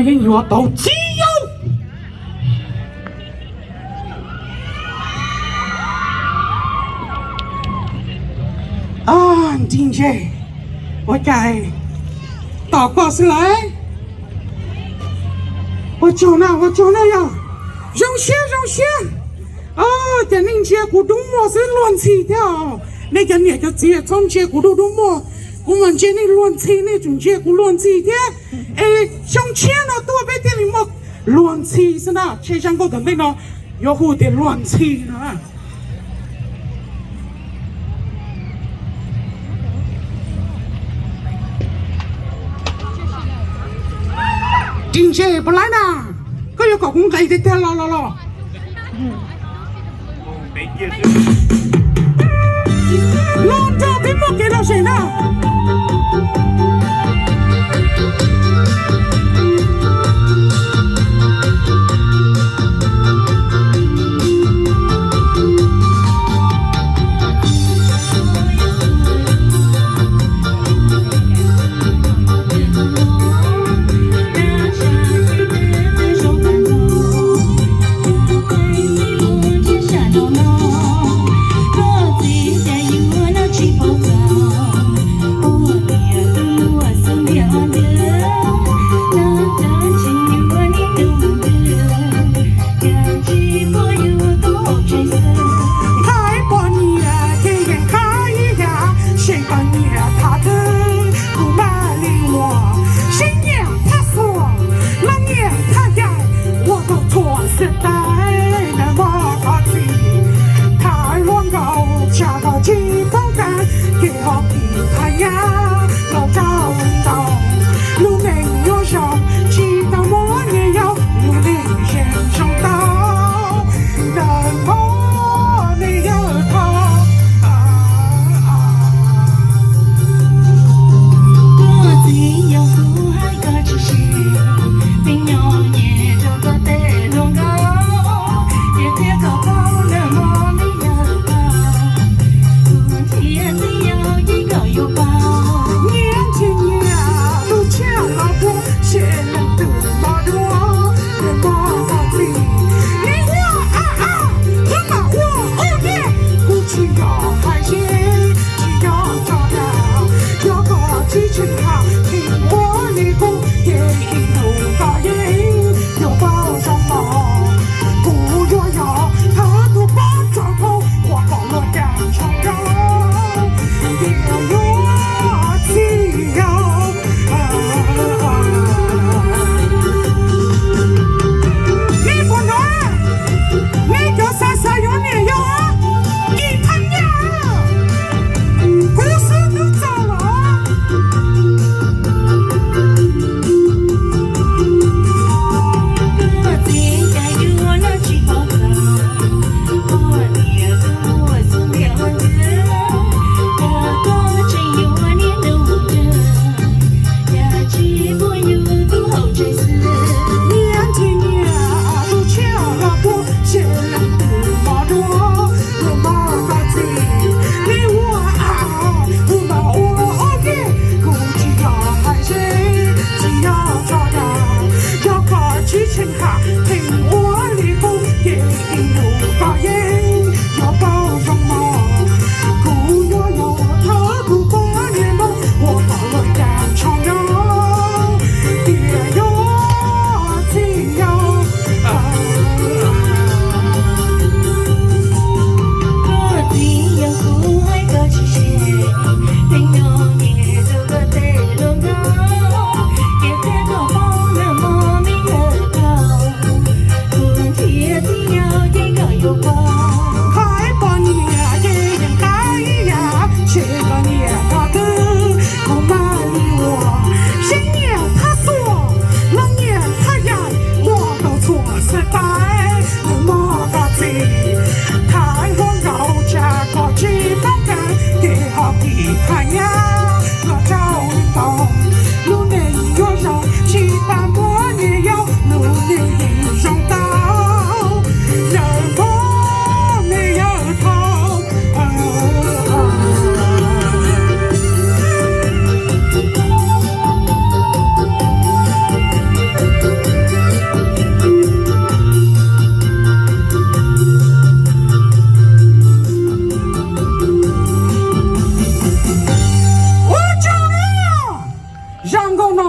音乐到只有今天我该祷告是来，我叫那呀，荣谢在恁家古东么是乱起的，那个节中节古东么，我们这里乱起那种节古乱起的，上钱了多别的你么乱起是呐，车上个肯定呢，有好的乱起呢。今天不来呢，可有个公开的天了。弄着屏幕给到谁呢？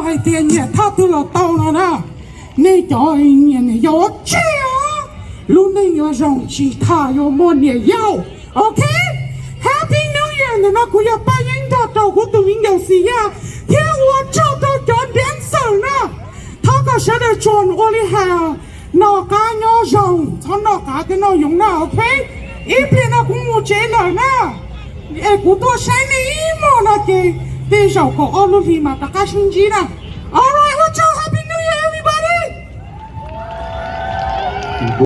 爱点也他都了到了呢，你叫一年的要这样，路内要让其他要么也要 ，OK？Happy New Year 的那个要把人家照顾都应该是呀，天我找到叫点手呢，他个现在转我的海，那个要让，他那个的那用呢 ，OK？一边那公务这了呢，哎，古多山里么那给。对手个奥路里嘛，大家心机了。